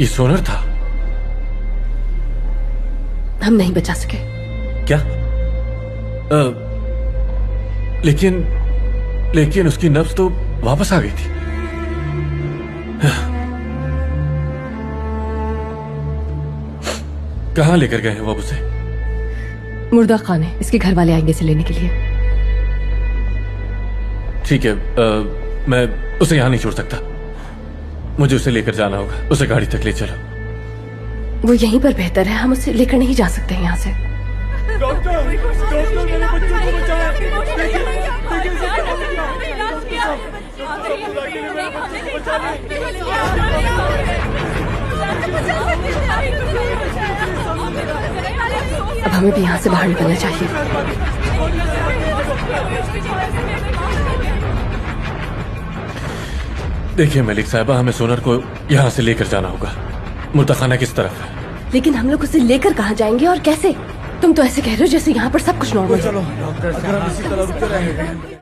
ये सोनर था। हम नहीं बचा सके। क्या? लेकिन उसकी नब्ज तो वापस आ गई थी। कहाँ लेकर गए हैं वो अब उसे? मुर्दा खाने। इसके घर वाले आएंगे इसे लेने के लिए। ठीक है, मैं उसे यहां नहीं छोड़ सकता। मुझे उसे लेकर जाना होगा। उसे गाड़ी तक ले चलो। वो यहीं पर बेहतर है। हम उसे लेकर नहीं जा सकते यहाँ से। डॉक्टर, मेरे बच्चों को बचाएं। अब हमें भी यहाँ से बाहर निकलना चाहिए। देखिए मलिक साहबा, हमें सोनर को यहाँ से लेकर जाना होगा। मुर्दा खाना किस तरफ है? लेकिन हम लोग उसे लेकर कहाँ जाएंगे और कैसे? तुम तो ऐसे कह रहे हो जैसे यहाँ पर सब कुछ नॉर्मल है। चलो डॉक्टर, अगर हम इसी तरह रुके रहेंगे